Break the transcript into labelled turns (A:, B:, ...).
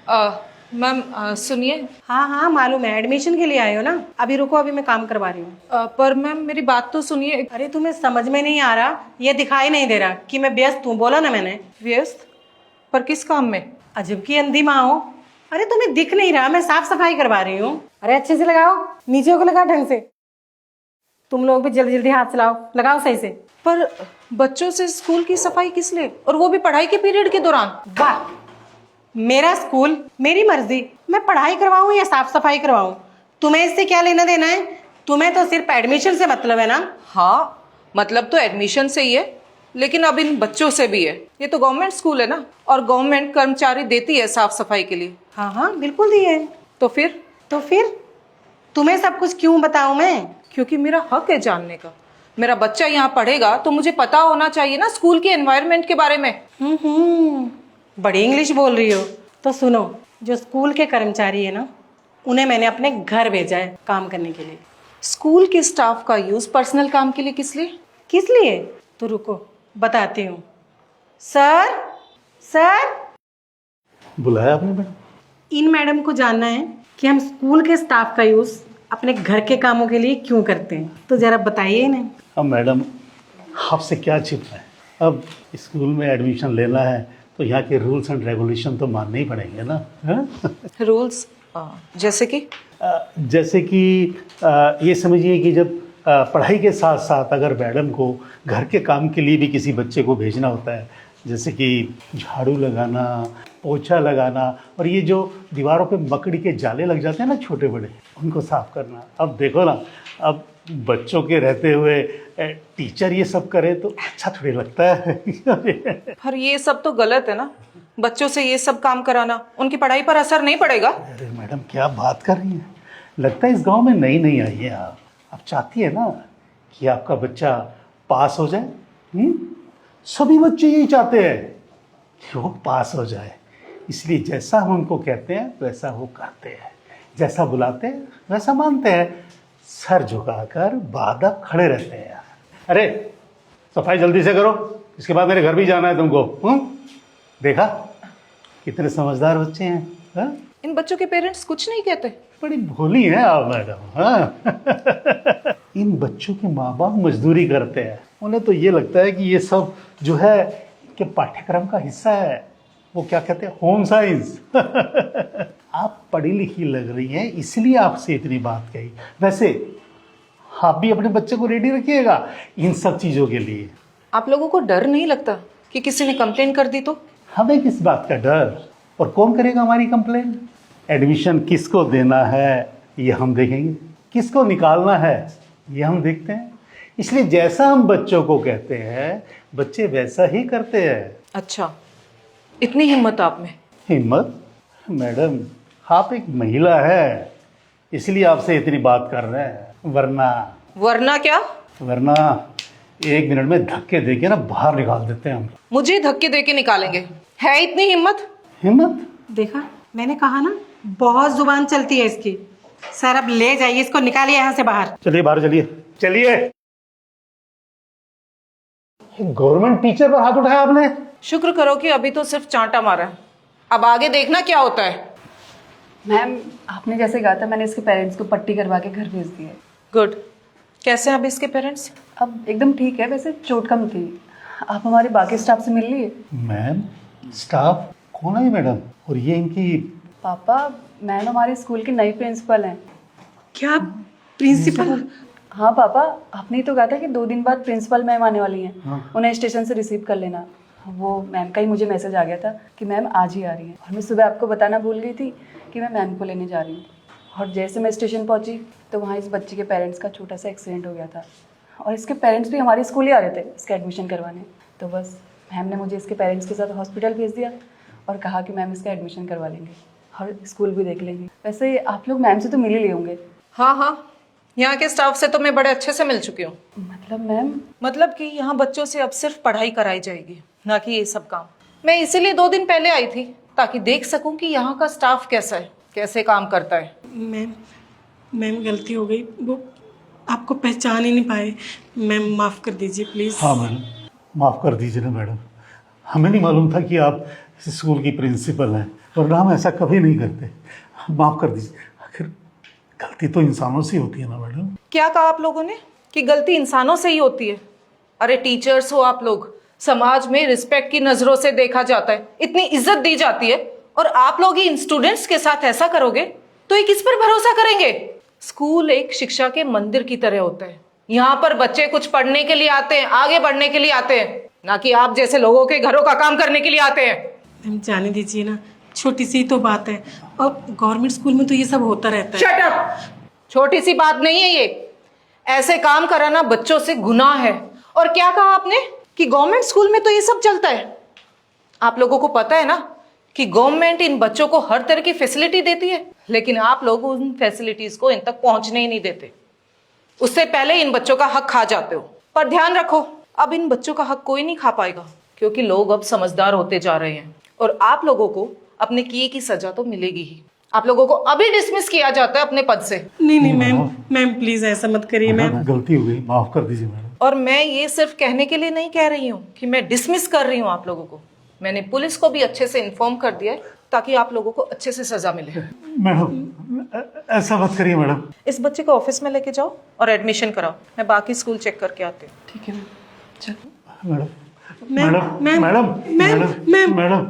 A: Ma'am सुनिए।
B: हाँ हाँ मालूम है, एडमिशन के लिए आए हो ना। अभी रुको, अभी मैं काम करवा रही हूँ।
A: पर मैम मेरी बात तो सुनिए।
B: अरे तुम्हें समझ में नहीं आ रहा, ये दिखाई नहीं दे रहा कि मैं व्यस्त हूँ? बोला ना मैंने।
A: व्यस्त? पर किस काम में?
B: अजब की अंधी माँ हो। अरे तुम्हें दिख नहीं रहा, मैं साफ सफाई करवा रही हूँ। अरे अच्छे से लगाओ, नीचे को लगाओ ढंग से। तुम लोग भी जल्दी जल्दी हाथ चलाओ, लगाओ सही से।
A: पर बच्चों से स्कूल की सफाई किस लिए, और वो भी पढ़ाई के पीरियड के दौरान?
B: वाह, मेरा स्कूल मेरी मर्जी, मैं पढ़ाई करवाऊँ या साफ सफाई करवाऊँ? तुम्हें इससे क्या लेना देना है? तुम्हें तो सिर्फ एडमिशन से मतलब है ना।
A: हाँ, मतलब तो एडमिशन से ही है, लेकिन अब इन बच्चों से भी है। ये तो गवर्नमेंट स्कूल है ना, और गवर्नमेंट कर्मचारी देती है साफ सफाई के लिए।
B: हाँ हाँ बिल्कुल दी है।
A: तो फिर
B: तुम्हें सब कुछ क्यों बताऊं मैं?
A: क्योंकि मेरा हक है जानने का। मेरा बच्चा यहाँ पढ़ेगा तो मुझे पता होना चाहिए ना स्कूल के एनवायरनमेंट के बारे में।
B: बड़ी इंग्लिश बोल रही हो। तो सुनो, जो स्कूल के कर्मचारी है ना, उन्हें मैंने अपने घर भेजा है काम करने के लिए।
A: स्कूल के स्टाफ का यूज पर्सनल काम के लिए किस लिए?
B: किस लिए? तो रुको बताती हूँ। सर सर,
C: बुलाया आपने मैडम?
B: इन मैडम को जानना है कि हम स्कूल के स्टाफ का यूज अपने घर के कामों के लिए क्यों करते हैं, तो जरा बताइए इन्हें।
C: अब मैडम आपसे क्या छिपना है? अब स्कूल में एडमिशन लेना है तो यहाँ के रूल्स एंड रेगुलेशन तो मानने ही पड़ेंगे ना।
A: रूल्स जैसे कि?
C: जैसे कि ये समझिए कि जब पढ़ाई के साथ साथ अगर मैडम को घर के काम के लिए भी किसी बच्चे को भेजना होता है, जैसे कि झाड़ू लगाना, पोछा लगाना, और ये जो दीवारों पे मकड़ी के जाले लग जाते हैं ना छोटे बड़े, उनको साफ करना। अब देखो ना, अब बच्चों के रहते हुए टीचर ये सब करे तो अच्छा थोड़ी लगता है।
A: पर ये सब तो गलत है ना। बच्चों से ये सब काम कराना, उनकी पढ़ाई पर असर नहीं पड़ेगा?
C: अरे मैडम क्या बात कर रही हैं? लगता है इस गांव में नई नई आई है आप चाहती है ना कि आपका बच्चा पास हो जाए। सभी बच्चे यही चाहते हैं कि वो पास हो जाए, इसलिए जैसा हम उनको कहते हैं वैसा वो करते हैं, जैसा बुलाते हैं वैसा मानते हैं, सर झुकाकर बादक खड़े रहते हैं। अरे सफाई जल्दी से करो, इसके बाद मेरे घर भी जाना है तुमको। देखा कितने समझदार बच्चे हैं। हा?
A: इन बच्चों के पेरेंट्स कुछ नहीं कहते?
C: बड़ी भोली हैं आप मैडम। हाँ। इन बच्चों के माँ बाप मजदूरी करते हैं, उन्हें तो ये लगता है कि ये सब जो है कि पाठ्यक्रम का हिस्सा है, वो क्या कहते हैं, होम साइंस। आप पढ़ी लिखी लग रही हैं इसलिए आपसे इतनी बात कही। वैसे आप भी अपने बच्चे को रेडी रखिएगा इन सब चीज़ों के लिए।
A: आप लोगों को डर नहीं लगता कि किसी ने कंप्लेन कर दी तो?
C: हमें किस बात का डर, और कौन करेगा हमारी कंप्लेन? एडमिशन किसको देना है ये हम देखेंगे, किसको निकालना है ये हम देखते हैं। इसलिए जैसा हम बच्चों को कहते हैं बच्चे वैसा ही करते हैं।
A: अच्छा, इतनी हिम्मत आप में?
C: हिम्मत? मैडम आप एक महिला है इसलिए आपसे इतनी बात कर रहे हैं,
A: वरना क्या?
C: वरना एक मिनट में धक्के देके ना बाहर निकाल देते हैं हम।
A: मुझे धक्के देके निकालेंगे? है इतनी हिम्मत?
C: हिम्मत?
B: देखा, मैंने कहा ना, बहुत जुबान चलती है इसकी। सर अब ले जाइए इसको, निकालिए यहाँ से बाहर।
C: चलिए बाहर, चलिए चलिए। गवर्नमेंट टीचर पर हाथ उठाया आपने?
A: शुक्र करो कि अभी तो सिर्फ चांटा मारा है, अब आगे देखना क्या होता है।
D: मैम आपने जैसे कहा था, मैंने इसके पेरेंट्स को पट्टी करवा के घर भेज दिया है।
A: गुड। कैसे हैं अब इसके पेरेंट्स?
D: अब एकदम ठीक है, वैसे चोट कम थी। आप हमारे बाकी स्टाफ से मिल लिए?
C: मैम स्टाफ कौन है मैडम? और ये इनकी?
D: पापा, मैम हमारे स्कूल की नई प्रिंसिपल हैं।
B: क्या प्रिंसिपल?
D: हाँ पापा, आपने ही तो कहा था कि 2 दिन बाद प्रिंसिपल मैम आने वाली हैं।
C: हाँ।
D: उन्हें स्टेशन से रिसीव कर लेना। वो मैम का ही मुझे मैसेज आ गया था कि मैम आज ही आ रही हैं, और मैं सुबह आपको बताना भूल गई थी कि मैं मैम को लेने जा रही हूँ। और जैसे मैं स्टेशन पहुँची तो वहाँ इस बच्चे के पेरेंट्स का छोटा सा एक्सीडेंट हो गया था, और इसके पेरेंट्स भी हमारे स्कूल ही आ रहे थे इसका एडमिशन करवाने। तो बस मैम ने मुझे इसके पेरेंट्स के साथ हॉस्पिटल भेज दिया और कहा कि मैम इसका एडमिशन करवा लेंगे और स्कूल भी देख लेंगे। वैसे आप लोग मैम से तो मिल ही लिए होंगे।
A: हाँ हाँ, यहाँ के स्टाफ से तो मैं बड़े अच्छे से मिल चुकी हूँ।
D: मतलब मैम?
A: मतलब कि यहाँ बच्चों से अब सिर्फ पढ़ाई कराई जाएगी, ना कि ये सब काम। मैं इसीलिए 2 दिन पहले आई थी ताकि देख सकूं कि यहाँ का स्टाफ कैसा है, कैसे काम करता है।
B: मैम गलती हो गई, वो आपको पहचान ही नहीं पाए। मैम माफ़ कर दीजिए प्लीज़।
C: हाँ मैडम माफ़ कर दीजिए ना मैडम, हमें नहीं मालूम था कि आप स्कूल की प्रिंसिपल हैं। वरना हम ऐसा कभी नहीं करते। माफ़ कर दीजिए, आखिर गलती तो इंसानों से ही होती है ना मैडम।
A: क्या कहा आप लोगों ने कि गलती इंसानों से ही होती है? अरे टीचर्स हो आप लोग, समाज में रिस्पेक्ट की नजरों से देखा जाता है, इतनी इज्जत दी जाती है, और आप लोग ही इन स्टूडेंट्स के साथ ऐसा करोगे तो ये किस पर भरोसा करेंगे? स्कूल एक शिक्षा के मंदिर की तरह होता है। यहाँ पर बच्चे कुछ पढ़ने के लिए आते हैं, आगे बढ़ने के लिए आते हैं, ना कि आप जैसे लोगों के घरों का काम करने के लिए आते हैं।
B: मैम जाने दीजिए ना, छोटी सी तो बात है, और गवर्नमेंट स्कूल में तो ये सब होता रहता है।
A: Shut up! छोटी सी बात नहीं है ये। ऐसे काम कराना बच्चों से गुनाह है। और क्या कहा आपने कि गवर्नमेंट स्कूल में तो ये सब चलता है? आप लोगों को पता है ना कि गवर्नमेंट इन बच्चों को हर तरह की फैसिलिटी देती है, लेकिन आप लोग उन फैसिलिटीज को इन तक पहुंचने ही नहीं देते। उससे पहले इन बच्चों का हक खा जाते हो। पर ध्यान रखो, अब इन बच्चों का हक कोई नहीं खा पाएगा, क्योंकि लोग अब समझदार होते जा रहे हैं और आप लोगों को अपने किए की सजा तो मिलेगी ही। आप लोगों को अभी डिसमिस किया जाता है अपने पद से।
B: नहीं नहीं मैम, मैम प्लीज ऐसा मत करिए मैम।
C: गलती हो गई, माफ़ कर दीजिए मैडम।
A: और मैं ये सिर्फ कहने के लिए नहीं कह रही हूँ कि मैं डिसमिस कर रही हूँ आप लोगों को। मैंने पुलिस को भी अच्छे से इन्फॉर्म कर दिया है ताकि आप लोगों को अच्छे से सजा मिले।
C: मैडम ऐसा मत करिए मैडम।
A: इस बच्चे को ऑफिस में लेके जाओ और एडमिशन कराओ। मैं बाकी स्कूल चेक करके आती हूँ।
D: ठीक है मैम, चलो।
C: Madam
B: ma'am,
C: madam
B: ma'am,
C: madam
B: ma'am,
C: madam
B: ma'am.
C: Madam